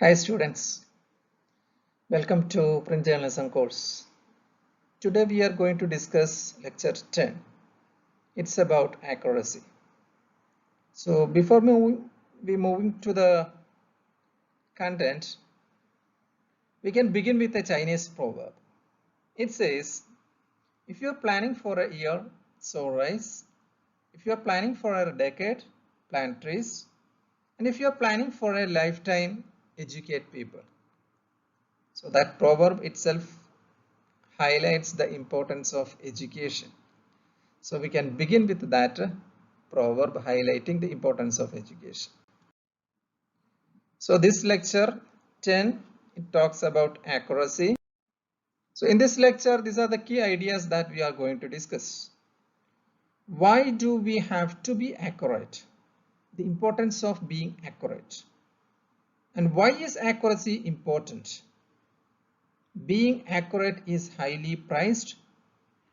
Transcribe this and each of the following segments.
Hi students, welcome to Print Journalism course. Today we are going to discuss lecture 10. It's about accuracy. So before we moving to the content, we can begin with a Chinese proverb. It says, if you are planning for a year, sow rice. If you are planning for a decade, plant trees. And if you are planning for a lifetime, educate people. So that proverb itself highlights the importance of education. So we can begin with that proverb highlighting the importance of education. So this lecture 10, it talks about accuracy. So in this lecture, these are the key ideas that we are going to discuss. Why do we have to be accurate? The importance of being accurate. And why is accuracy important? Being accurate is highly prized.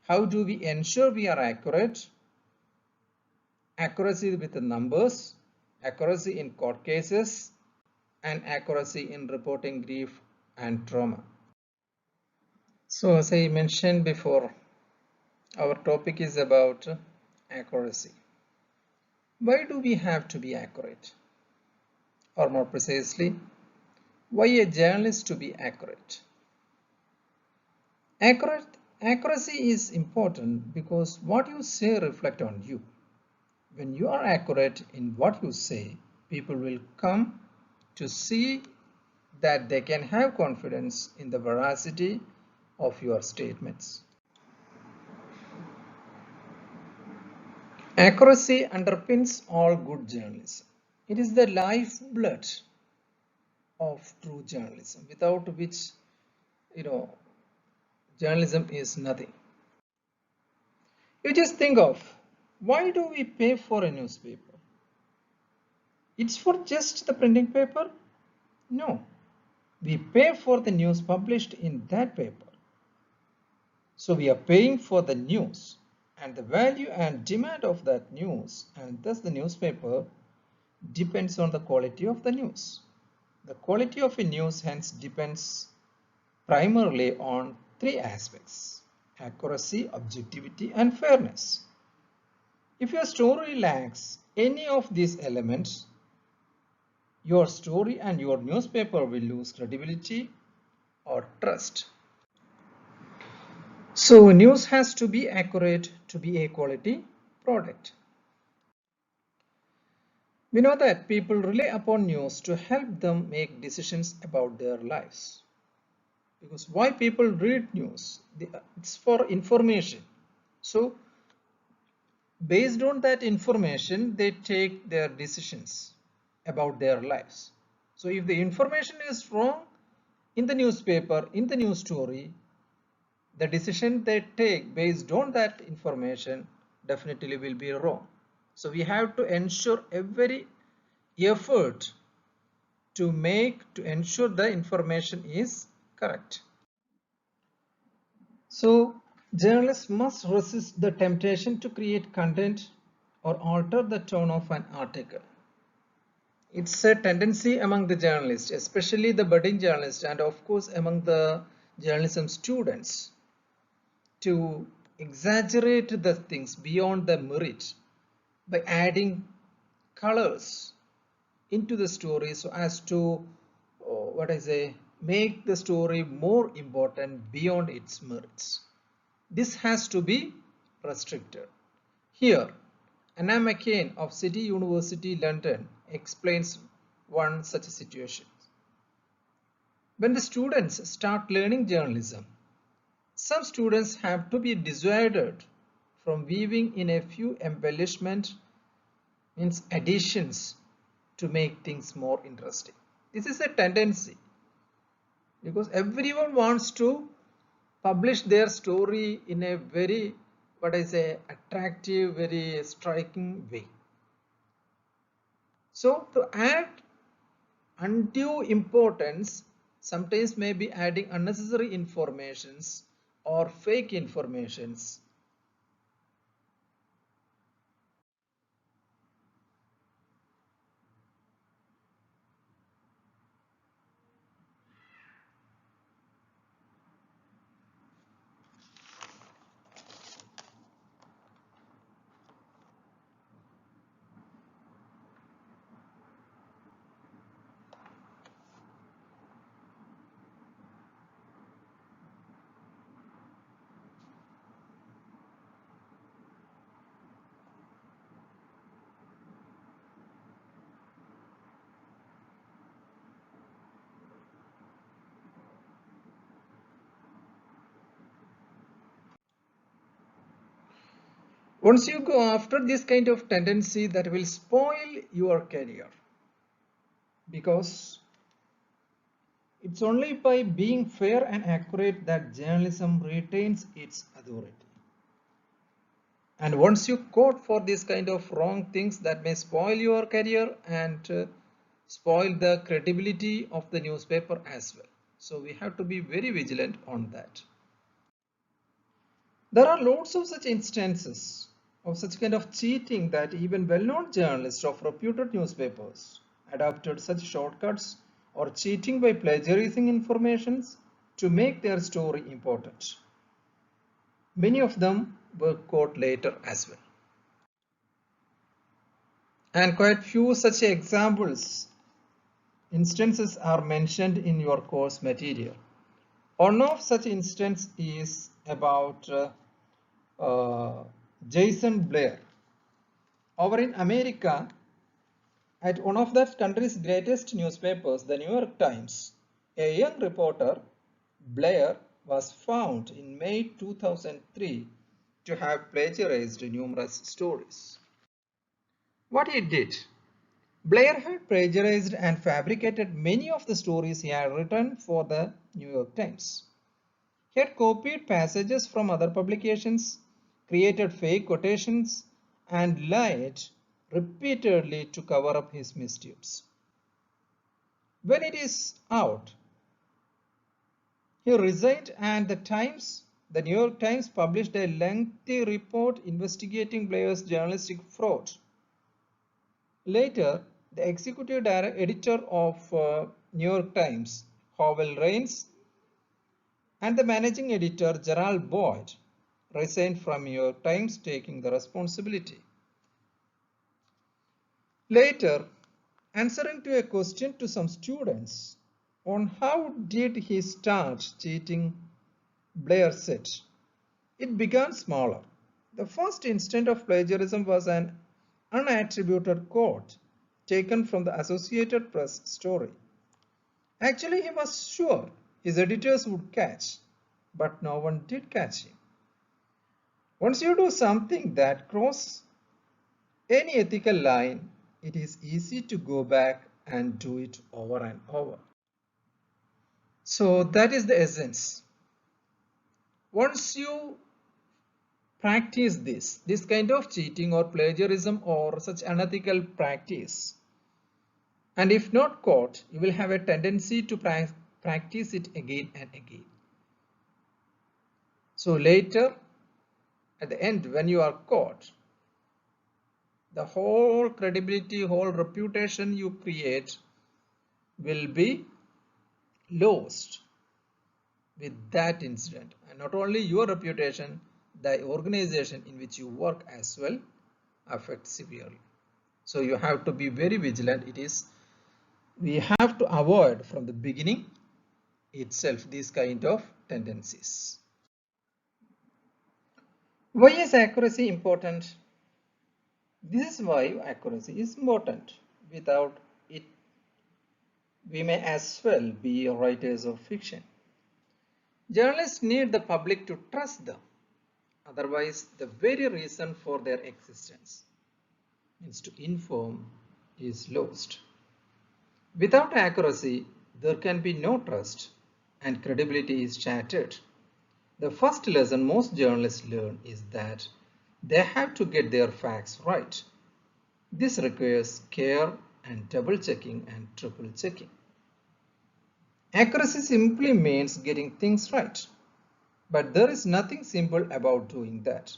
How do we ensure we are accurate? Accuracy with the numbers, accuracy in court cases, and accuracy in reporting grief and trauma. So as I mentioned before, our topic is about accuracy. Why do we have to be accurate? Or more precisely, why a journalist to be accurate? Accuracy is important because what you say reflects on you. When you are accurate in what you say, people will come to see that they can have confidence in the veracity of your statements. Accuracy underpins all good journalism. It is the lifeblood of true journalism, without which, journalism is nothing. You just think of, why do we pay for a newspaper? It's for just the printing paper? No. We pay for the news published in that paper. So we are paying for the news, and the value and demand of that news, and thus the newspaper, depends on the quality of the news. The quality of a news hence depends primarily on three aspects: accuracy, objectivity, and fairness. If your story lacks any of these elements, your story and your newspaper will lose credibility or trust. So news has to be accurate to be a quality product. We know that people rely upon news to help them make decisions about their lives. Because why people read news? It's for information. So based on that information, they take their decisions about their lives. So if the information is wrong in the newspaper, in the news story, the decision they take based on that information definitely will be wrong. So we have to ensure every effort to ensure the information is correct. So journalists must resist the temptation to create content or alter the tone of an article. It's a tendency among the journalists, especially the budding journalists, and of course among the journalism students, to exaggerate the things beyond the merit by adding colors into the story so as to make the story more important beyond its merits. This has to be restricted. Here, Anna McCain of City University London explains one such situation. When the students start learning journalism, some students have to be dissuaded from weaving in a few embellishment, means additions, to make things more interesting. This is a tendency because everyone wants to publish their story in a very attractive, very striking way. So to add undue importance, sometimes may be adding unnecessary informations or fake informations. Once you go after this kind of tendency, that will spoil your career, because it's only by being fair and accurate that journalism retains its authority. And once you caught for this kind of wrong things, that may spoil your career and spoil the credibility of the newspaper as well. So we have to be very vigilant on that. There are lots of such instances of such kind of cheating that even well-known journalists of reputed newspapers adopted such shortcuts or cheating by plagiarizing informations to make their story important. Many of them were caught later as well. And quite few such instances are mentioned in your course material. One of such instance is about Jason Blair. Over in America, at one of that country's greatest newspapers, the New York Times, a young reporter, Blair, was found in May 2003 to have plagiarized numerous stories. What he did? Blair had plagiarized and fabricated many of the stories he had written for the New York Times. He had copied passages from other publications, created fake quotations, and lied repeatedly to cover up his misdeeds. When it is out, he resigned, and the New York Times published a lengthy report investigating Blair's journalistic fraud. Later, the executive editor of New York Times, Howell Raines, and the managing editor, Gerald Boyd, resigned from New York Times, taking the responsibility. Later, answering to a question to some students on how did he start cheating, Blair said, "It began smaller. The first instant of plagiarism was an unattributed quote taken from the Associated Press story. Actually, he was sure his editors would catch, but no one did catch him. Once you do something that crosses any ethical line, it is easy to go back and do it over and over." So that is the essence. Once you practice this kind of cheating or plagiarism or such unethical practice, and if not caught, you will have a tendency to practice it again and again. So later, at the end, when you are caught, the whole credibility, whole reputation you create will be lost with that incident. And not only your reputation, the organization in which you work as well affects severely. So you have to be very vigilant. We have to avoid from the beginning itself these kind of tendencies. Why is accuracy important? This is why accuracy is important. Without it, we may as well be writers of fiction. Journalists need the public to trust them. Otherwise, the very reason for their existence, means to inform, is lost. Without accuracy, there can be no trust and credibility is shattered. The first lesson most journalists learn is that they have to get their facts right. This requires care and double checking and triple checking. Accuracy simply means getting things right, but there is nothing simple about doing that.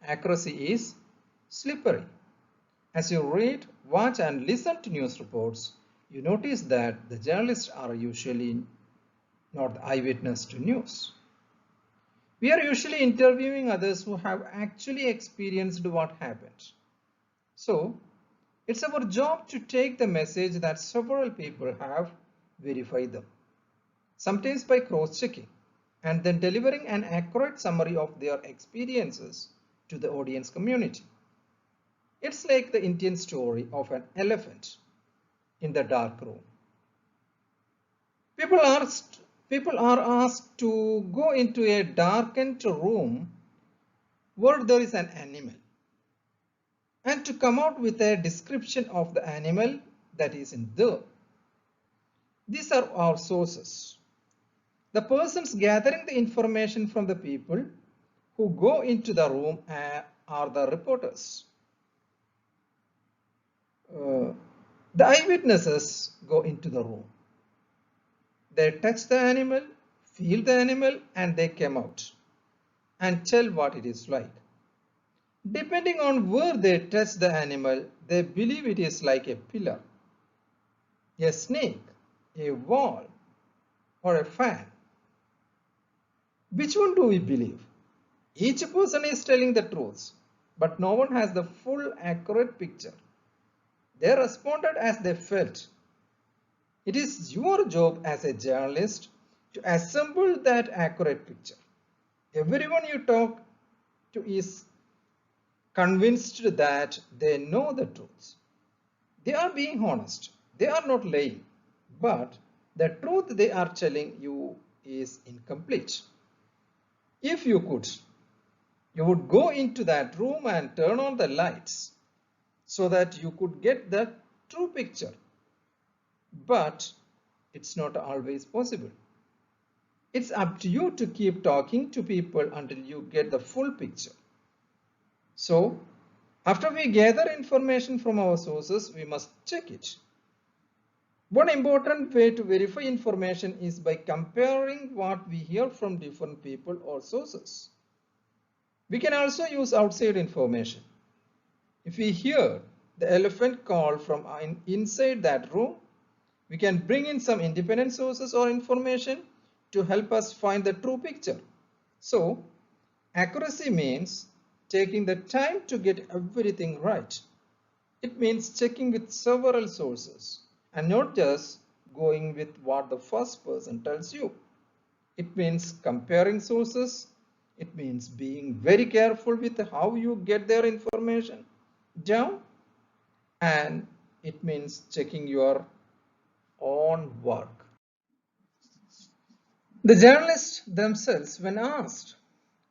Accuracy is slippery. As you read, watch and listen to news reports, you notice that the journalists are usually not the eyewitness to news. We are usually interviewing others who have actually experienced what happened. So, it's our job to take the message that several people have, verify them, sometimes by cross-checking, and then delivering an accurate summary of their experiences to the audience community. It's like the Indian story of an elephant in the dark room. People are asked to go into a darkened room where there is an animal and to come out with a description of the animal that is in there. These are our sources. The persons gathering the information from the people who go into the room are the reporters. The eyewitnesses go into the room. They touch the animal, feel the animal, and they come out and tell what it is like. Depending on where they touch the animal, they believe it is like a pillar, a snake, a wall, or a fan. Which one do we believe? Each person is telling the truth, but no one has the full accurate picture. They responded as they felt. It is your job as a journalist to assemble that accurate picture. Everyone you talk to is convinced that they know the truth. They are being honest. They are not lying. But the truth they are telling you is incomplete. If you could, you would go into that room and turn on the lights so that you could get the true picture. But it's not always possible. It's up to you to keep talking to people until you get the full picture. So, after we gather information from our sources, we must check it. One important way to verify information is by comparing what we hear from different people or sources. We can also use outside information. If we hear the elephant call from inside that room, we can bring in some independent sources or information to help us find the true picture. So, accuracy means taking the time to get everything right. It means checking with several sources and not just going with what the first person tells you. It means comparing sources. It means being very careful with how you get their information down. And it means checking your own work. The journalists themselves, when asked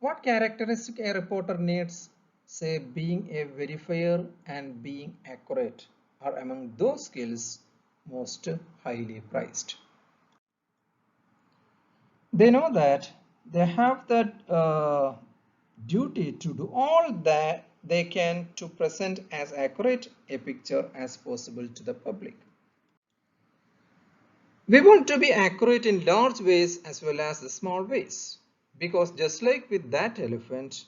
what characteristic a reporter needs, say being a verifier and being accurate are among those skills most highly prized. They know that they have that duty to do all that they can to present as accurate a picture as possible to the public. We want to be accurate in large ways as well as the small ways, because just like with that elephant,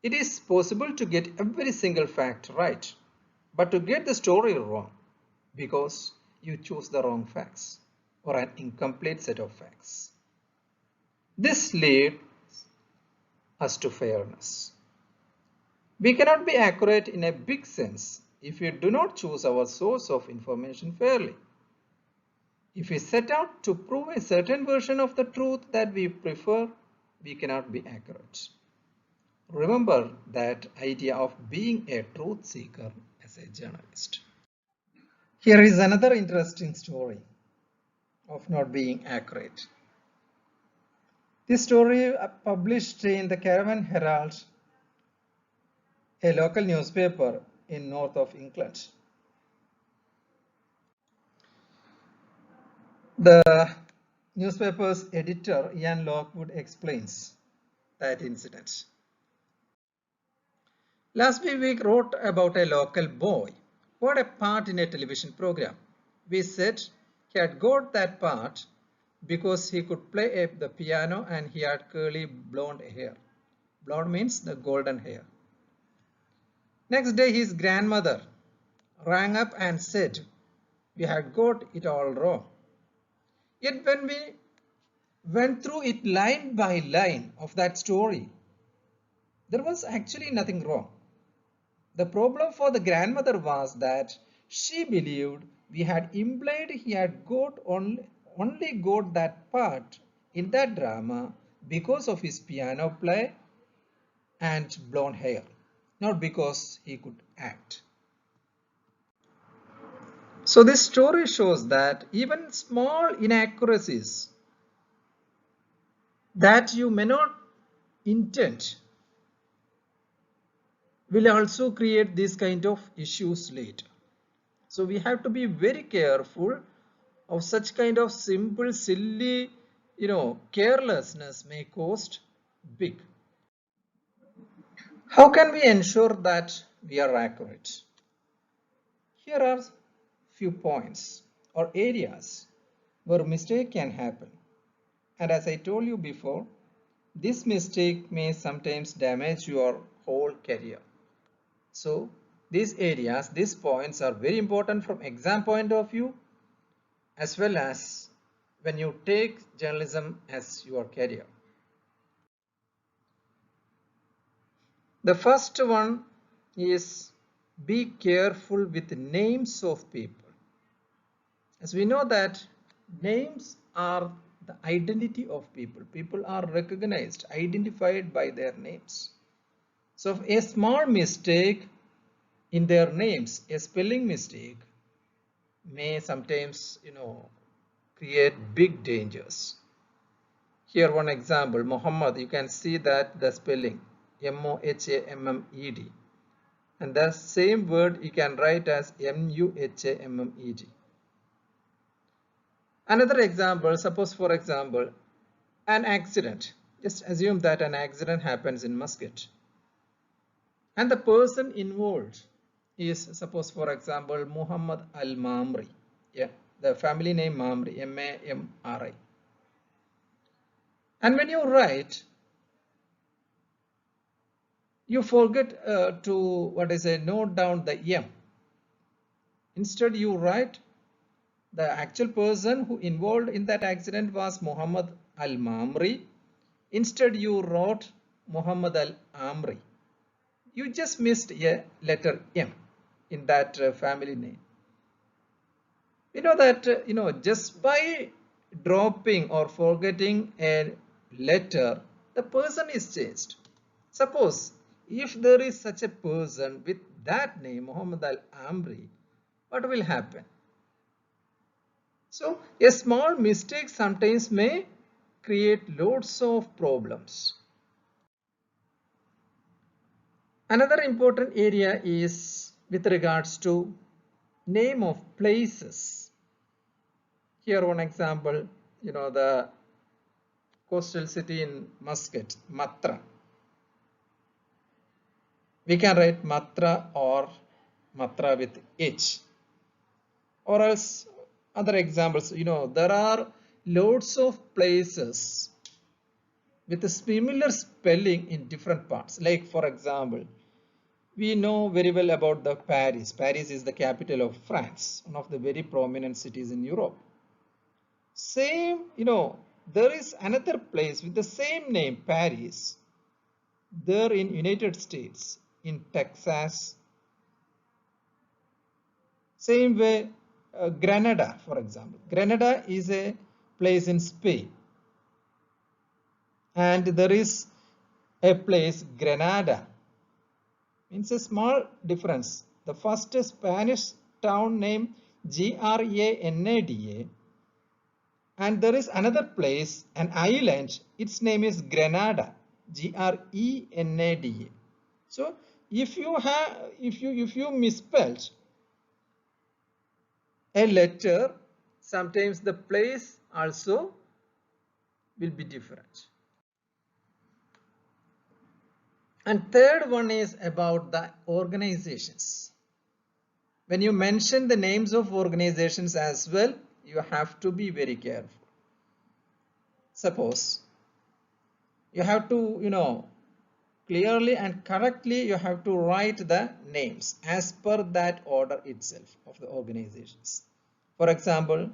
it is possible to get every single fact right, but to get the story wrong because you choose the wrong facts or an incomplete set of facts. This leads us to fairness. We cannot be accurate in a big sense if we do not choose our source of information fairly. If we set out to prove a certain version of the truth that we prefer, we cannot be accurate. Remember that idea of being a truth seeker as a journalist. Here is another interesting story of not being accurate. This story published in the Caravan Herald, a local newspaper in north of England. The newspaper's editor, Ian Lockwood, explains that incident. Last week we wrote about a local boy who had a part in a television program. We said he had got that part because he could play the piano and he had curly blonde hair. Blonde means the golden hair. Next day his grandmother rang up and said we had got it all wrong. Yet when we went through it line by line of that story, there was actually nothing wrong. The problem for the grandmother was that she believed we had implied he had got only got that part in that drama because of his piano play and blonde hair, not because he could act. So this story shows that even small inaccuracies that you may not intend will also create these kind of issues later. So we have to be very careful of such kind of simple, silly, carelessness may cost big. How can we ensure that we are accurate? Here are few points or areas where mistake can happen. And as I told you before, this mistake may sometimes damage your whole career. So these areas, these points are very important from exam point of view as well as when you take journalism as your career. The first one is be careful with names of people. As we know that names are the identity of people. People are recognized, identified by their names. So a small mistake in their names, a spelling mistake, may sometimes, create big dangers. Here one example, Muhammad, you can see that the spelling Mohammed, and the same word you can write as Muhammed. Another example, suppose for example, an accident. Just assume that an accident happens in Muscat. And the person involved is, suppose for example, Muhammad Al-Mamri. Yeah, the family name Mamri, Mamri. And when you write, you forget to, note down the M. Instead, you write the actual person who involved in that accident was Muhammad Al-Mamri. Instead, you wrote Muhammad Al-Amri. You just missed a letter M in that family name. You know that, just by dropping or forgetting a letter, the person is changed. Suppose if there is such a person with that name, Muhammad Al-Amri, what will happen? So a small mistake sometimes may create lots of problems. Another important area is with regards to name of places. Here one example, the coastal city in Muscat, Matra. We can write Matra or Matra with H. Or else other examples, there are loads of places with a similar spelling in different parts. Like for example, we know very well about the Paris. Paris is the capital of France, one of the very prominent cities in Europe. Same, there is another place with the same name, Paris, there in United States, in Texas. Same way, Granada, for example. Granada is a place in Spain. And there is a place, Granada. Means a small difference. The first Spanish town name, Granada. And there is another place, an island, its name is Grenada, Grenada. So if you misspelled a letter, sometimes the place also will be different. And third one is about the organizations. When you mention the names of organizations as well, you have to be very careful. Suppose you have to, clearly and correctly you have to write the names as per that order itself of the organizations. For example,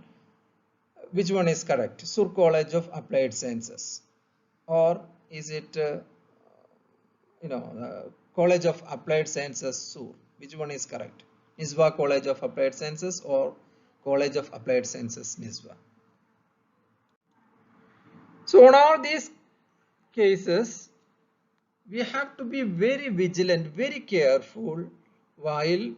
which one is correct? Sur College of Applied Sciences, or is it College of Applied Sciences Sur? Which one is correct? Niswa College of Applied Sciences or College of Applied Sciences Niswa? So on all these cases, we have to be very vigilant, very careful while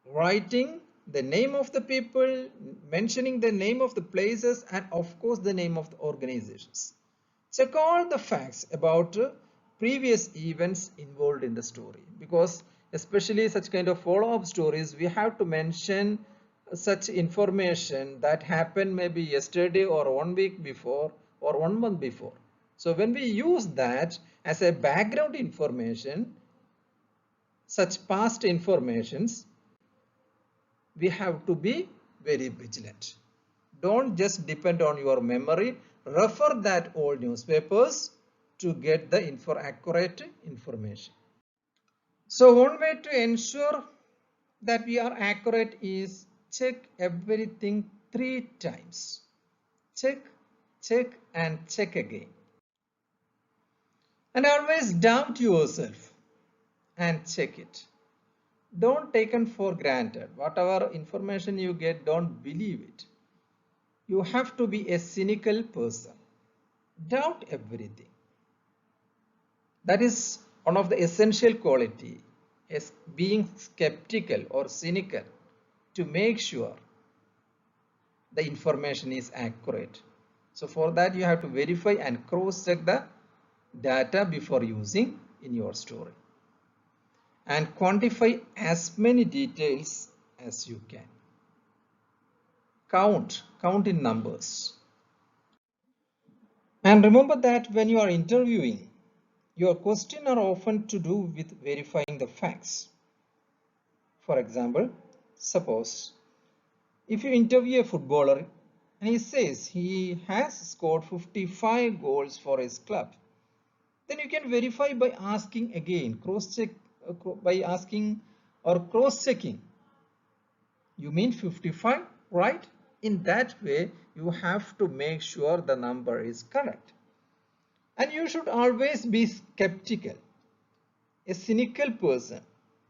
writing the name of the people, mentioning the name of the places, and of course the name of the organizations. Check all the facts about previous events involved in the story, because especially such kind of follow-up stories, we have to mention such information that happened maybe yesterday or 1 week before or 1 month before. So when we use that as a background information, such past informations, we have to be very vigilant. Don't just depend on your memory. Refer that old newspapers to get the accurate information. So one way to ensure that we are accurate is check everything 3 times. Check, check and check again. And always doubt yourself and check it. Don't take it for granted. Whatever information you get, don't believe it. You have to be a cynical person. Doubt everything. That is one of the essential quality, is being skeptical or cynical, to make sure the information is accurate. So for that you have to verify and cross-check the data before using in your story. And quantify as many details as you can. Count in numbers. And remember that when you are interviewing, your questions are often to do with verifying the facts. For example, suppose if you interview a footballer and he says he has scored 55 goals for his club, then you can verify by asking again, cross-check by asking or cross-checking. You mean 55, right? In that way, you have to make sure the number is correct. And you should always be skeptical, a cynical person.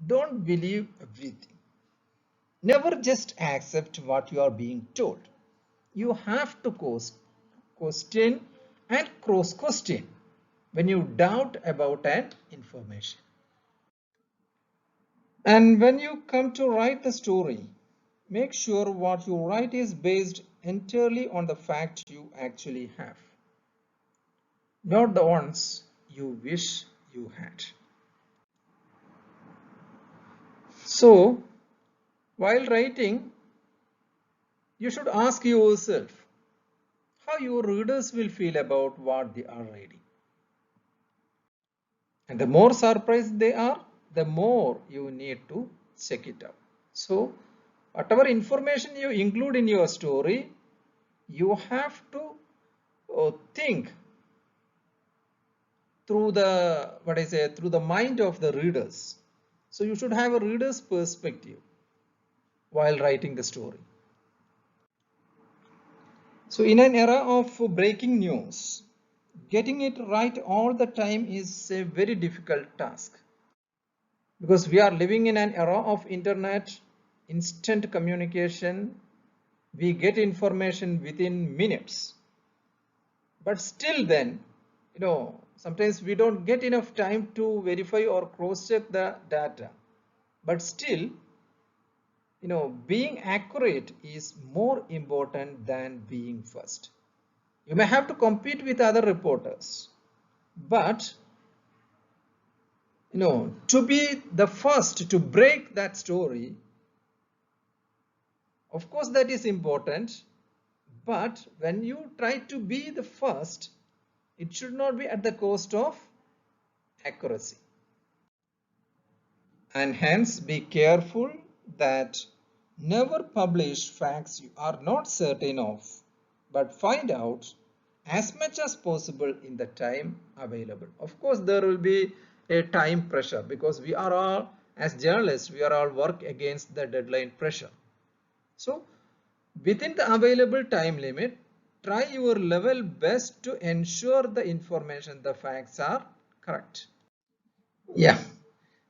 Don't believe everything. Never just accept what you are being told. You have to question and cross-question when you doubt about an information. And when you come to write the story, make sure what you write is based entirely on the fact you actually have, not the ones you wish you had. So, while writing, you should ask yourself how your readers will feel about what they are reading. And the more surprised they are, the more you need to check it out. So, whatever information you include in your story, you have to think through the mind of the readers. So you should have a reader's perspective while writing the story. So in an era of breaking news, getting it right all the time is a very difficult task, because we are living in an era of internet, instant communication. We get information within minutes, but still then, sometimes we don't get enough time to verify or cross-check the data. But still, being accurate is more important than being first. You may have to compete with other reporters, but to be the first to break that story, of course that is important, but when you try to be the first, it should not be at the cost of accuracy. And hence be careful that never publish facts you are not certain of, but find out as much as possible in the time available. Of course, there will be a time pressure, because we are all, as journalists, we are all work against the deadline pressure. So within the available time limit, try your level best to ensure the information, the facts are correct. Yeah.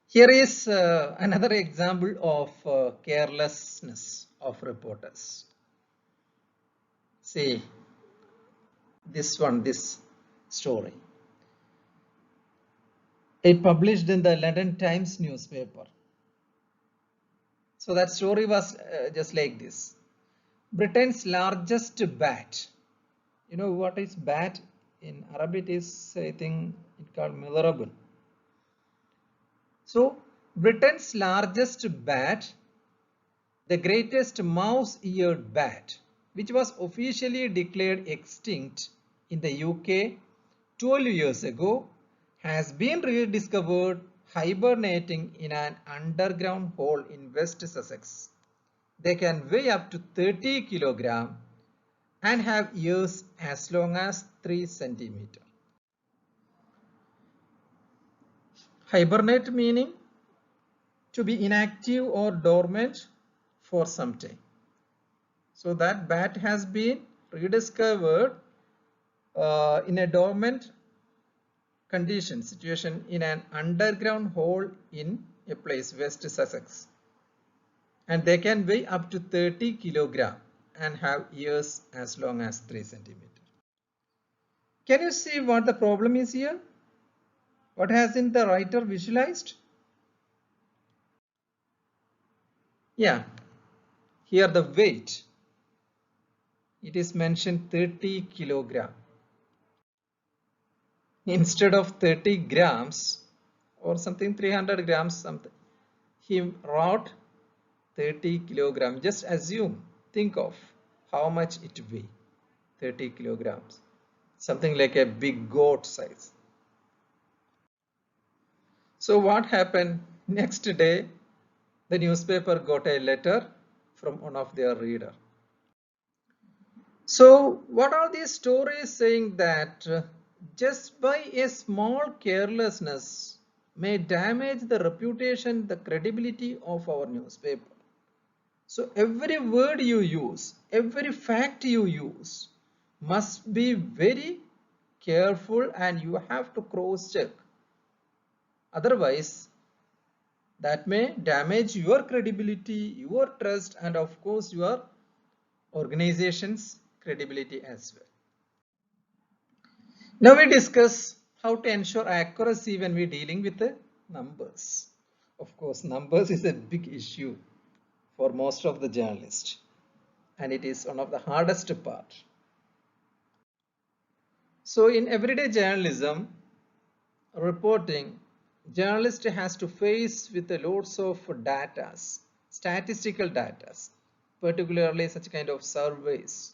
Here is another example of carelessness of reporters. See this story. It published in the London Times newspaper. So that story was just like this. Britain's largest bat. You know what is bat? In Arabic is, I think, it called miserable. So Britain's largest bat, the greatest mouse-eared bat, which was officially declared extinct in the UK 12 years ago, has been rediscovered hibernating in an underground hole in West Sussex. They can weigh up to 30 kilograms and have ears as long as 3 centimeters. Hibernate meaning to be inactive or dormant for some time. So that bat has been rediscovered in a dormant situation in an underground hole in a place, West Sussex. And they can weigh up to 30 kilograms and have ears as long as 3 centimeters. Can you see what the problem is here? What hasn't the writer visualized? Yeah, here the weight. It is mentioned 30 kilogram. Instead of 30 grams or something 300 grams something, he wrote 30 kilogram. Just assume, think of how much it weighs. 30 kilograms. Something like a big goat size. So what happened? Next day, the newspaper got a letter from one of their readers. So what are these stories saying? That just by a small carelessness may damage the reputation, the credibility of our newspaper. So every word you use, every fact you use must be very careful, and you have to cross check. Otherwise, that may damage your credibility, your trust, and of course your organization's credibility as well. Now we discuss how to ensure accuracy when we're dealing with the numbers. Of course, numbers is a big issue for most of the journalists, and it is one of the hardest part. So in everyday journalism, reporting, journalist has to face with loads of data, statistical data, particularly such kind of surveys.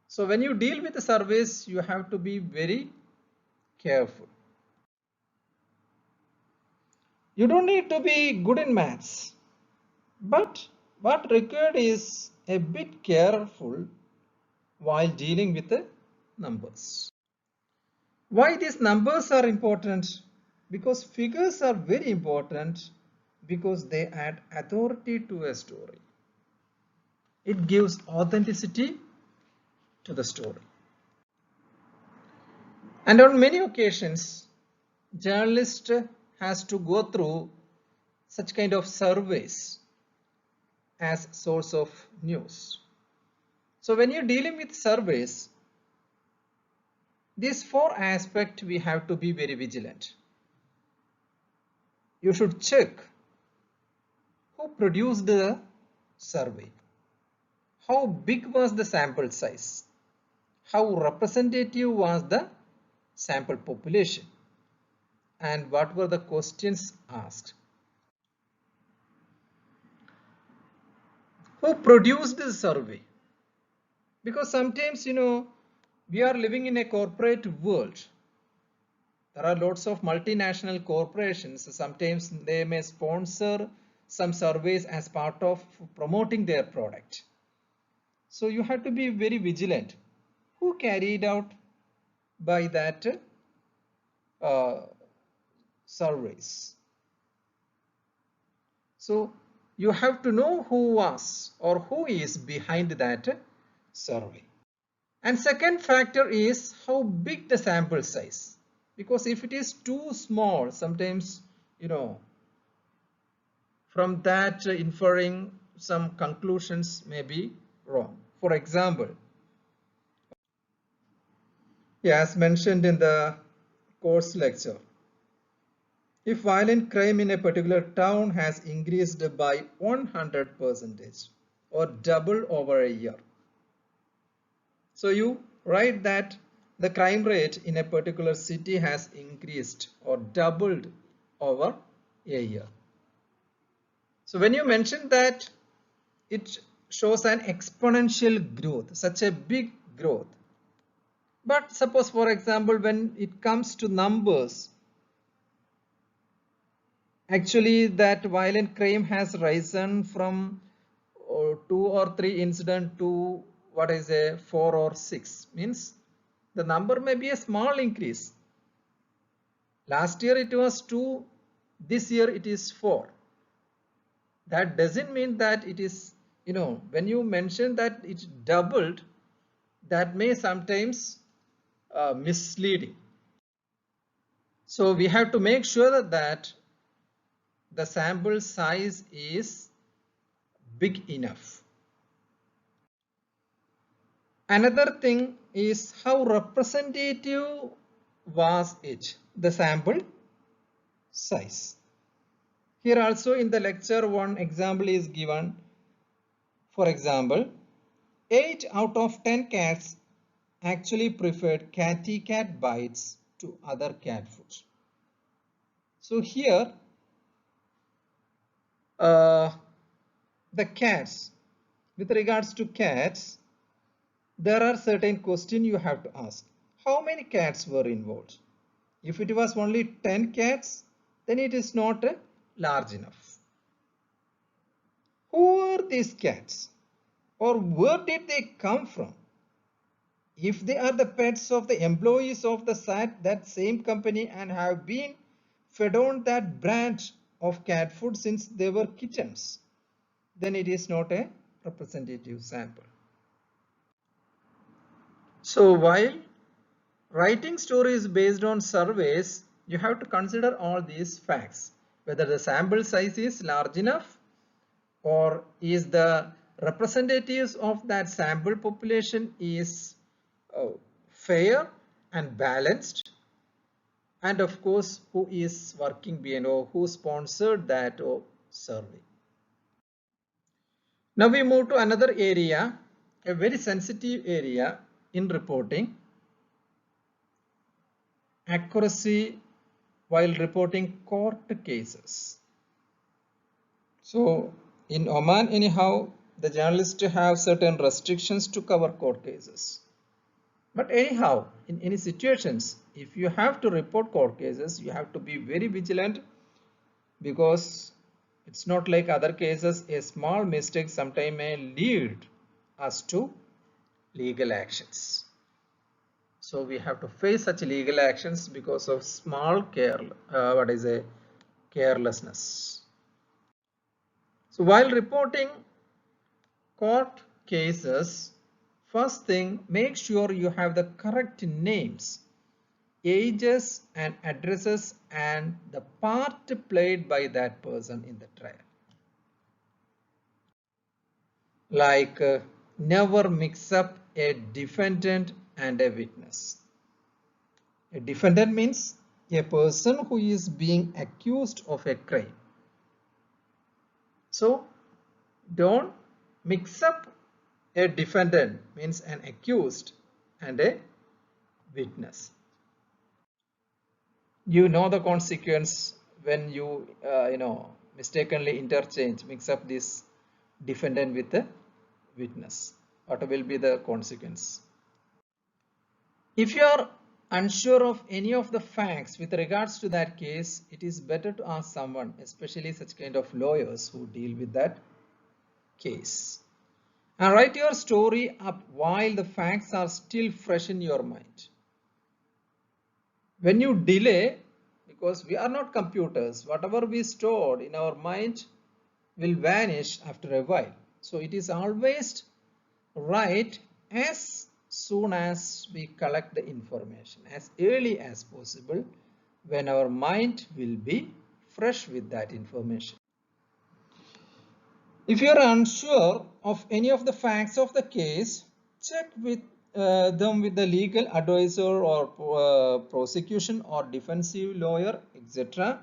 So when you deal with the surveys, you have to be very careful. You don't need to be good in maths, but what required is a bit careful while dealing with the numbers. Why these numbers are important? Because figures are very important, because they add authority to a story. It gives authenticity to the story. And on many occasions, journalist has to go through such kind of surveys as source of news. So when you're dealing with surveys, these four aspects we have to be very vigilant. You should check who produced the survey, how big was the sample size, how representative was the sample population, and what were the questions asked. Who produced the survey? Because sometimes, we are living in a corporate world. There are lots of multinational corporations. Sometimes they may sponsor some surveys as part of promoting their product. So you have to be very vigilant. Who carried out by that surveys? So you have to know who was or who is behind that survey. And second factor is how big the sample size. Because if it is too small, sometimes, from that inferring some conclusions may be wrong. For example, as mentioned in the course lecture, if violent crime in a particular town has increased by 100% or double over a year. So you write that the crime rate in a particular city has increased or doubled over a year. So when you mention that it shows an exponential growth, such a big growth. But suppose, for example, when it comes to numbers, actually that violent crime has risen from 2 or 3 incident to what is a 4 or 6, means the number may be a small increase. Last year it was 2, this year it is 4. That doesn't mean that it is, when you mention that it doubled, that may sometimes misleading. So we have to make sure that the sample size is big enough. Another thing is how representative was it, the sample size. Here also in the lecture one example is given. For example, 8 out of 10 cats actually preferred catty cat bites to other cat food. So here the cats, with regards to cats, there are certain questions you have to ask. How many cats were involved? If it was only 10 cats, then it is not large enough. Who were these cats? Or where did they come from? If they are the pets of the employees of that same company and have been fed on that brand of cat food since they were kittens, then it is not a representative sample. So while writing stories based on surveys, you have to consider all these facts, whether the sample size is large enough or is the representatives of that sample population is fair and balanced, and of course who is working behind or who sponsored that survey. Now we move to another area, a very sensitive area in reporting: accuracy while reporting court cases. So in Oman anyhow, the journalists have certain restrictions to cover court cases. But anyhow, in any situations, if you have to report court cases, you have to be very vigilant, because it's not like other cases. A small mistake sometimes may lead us to legal actions. So we have to face such legal actions because of small carelessness. So while reporting court cases, first thing, make sure you have the correct names, ages and addresses and the part played by that person in the trial. Like never mix up a defendant and a witness. A defendant means a person who is being accused of a crime. So don't mix up a defendant, means an accused, and a witness. You know the consequence when you mistakenly mix up this defendant with the witness. What will be the consequence? If you are unsure of any of the facts with regards to that case, it is better to ask someone, especially such kind of lawyers who deal with that case. And write your story up while the facts are still fresh in your mind. When you delay, because we are not computers, whatever we stored in our mind will vanish after a while. So it is always right as soon as we collect the information, as early as possible, when our mind will be fresh with that information. If you are unsure of any of the facts of the case, check with them with the legal advisor or prosecution or defensive lawyer, etc.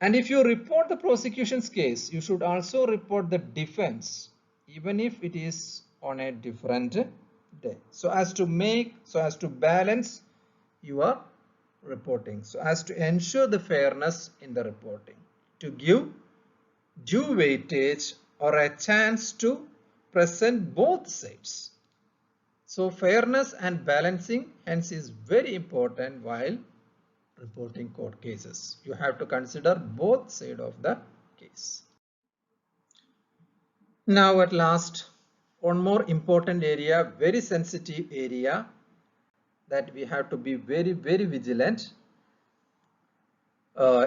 And if you report the prosecution's case, you should also report the defense, even if it is on a different day, so as to balance your reporting, so as to ensure the fairness in the reporting, to give due weightage or a chance to present both sides. So fairness and balancing hence is very important while reporting court cases. You have to consider both sides of the case. Now at last, one more important area, very sensitive area that we have to be very vigilant,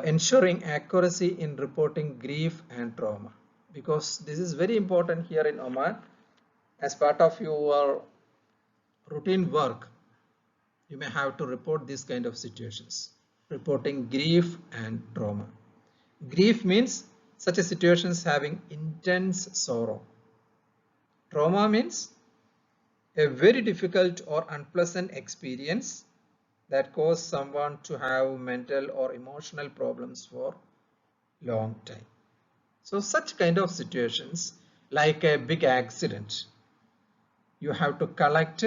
ensuring accuracy in reporting grief and trauma, because this is very important here in Oman. As part of your routine work, you may have to report these kind of situations, reporting grief and trauma. Grief means such a situations having intense sorrow. Trauma means a very difficult or unpleasant experience that caused someone to have mental or emotional problems for long time. So such kind of situations, like a big accident, you have to collect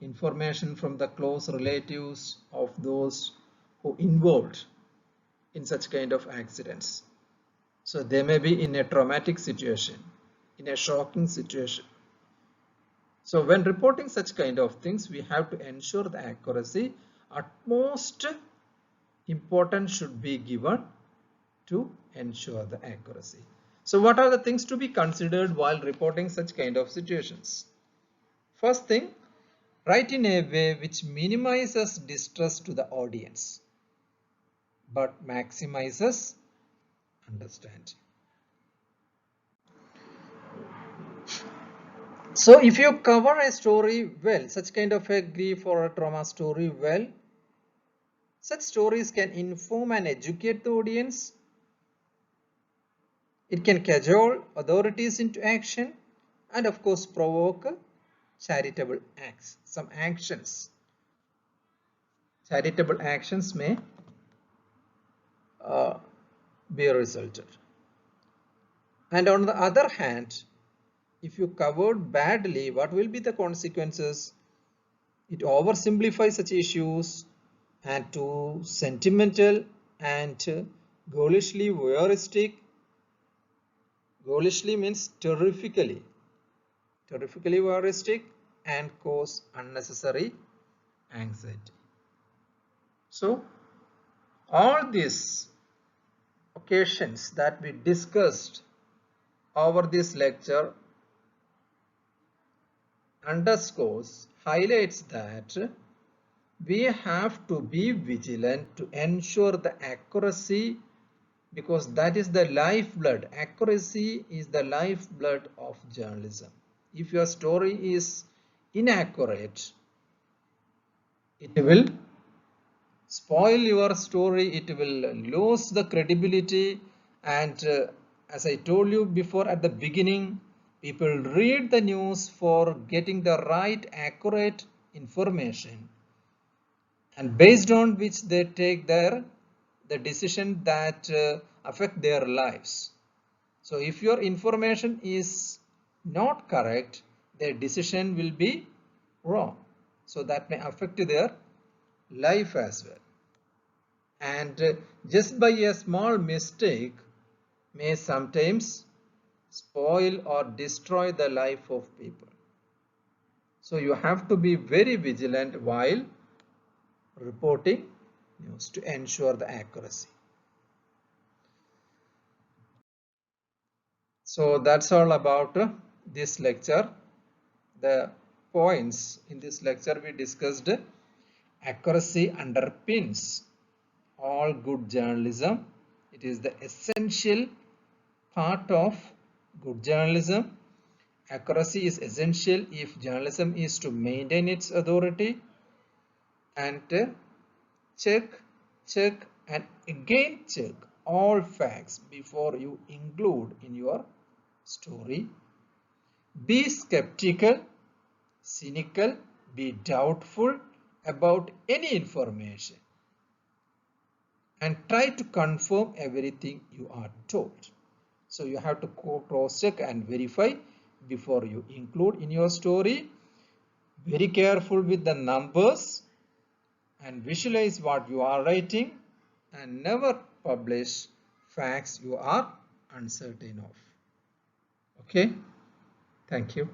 information from the close relatives of those who involved in such kind of accidents. So they may be in a traumatic situation, in a shocking situation. So when reporting such kind of things, we have to ensure the accuracy. Utmost importance should be given to ensure the accuracy. So what are the things to be considered while reporting such kind of situations? First thing, write in a way which minimizes distress to the audience but maximizes understanding. So if you cover a story well, such kind of a grief or a trauma story well, such stories can inform and educate the audience. It can cajole authorities into action and of course provoke charitable acts. Some actions, charitable actions may be resulted. And on the other hand, if you covered badly, what will be the consequences? It oversimplifies such issues and too sentimental and ghoulishly voyeuristic. Ghoulishly means terrifically voyeuristic and cause unnecessary anxiety. So all these occasions that we discussed over this lecture highlights that we have to be vigilant to ensure the accuracy, because that is the lifeblood. Accuracy is the lifeblood of journalism. If your story is inaccurate, it will spoil your story, it will lose the credibility, and as I told you before at the beginning, people read the news for getting the right accurate information, and based on which they take the decision that affect their lives. So if your information is not correct, their decision will be wrong. So that may affect their life as well. And just by a small mistake may sometimes spoil or destroy the life of people. So you have to be very vigilant while reporting news to ensure the accuracy. So that's all about this lecture. The points in this lecture we discussed: accuracy underpins all good journalism. It is the essential part of good journalism. Accuracy is essential if journalism is to maintain its authority. And check and again check all facts before you include in your story. Be skeptical, cynical, be doubtful about any information, and try to confirm everything you are told. So you have to cross check and verify before you include in your story. Very careful with the numbers and visualize what you are writing, and never publish facts you are uncertain of. Okay, thank you.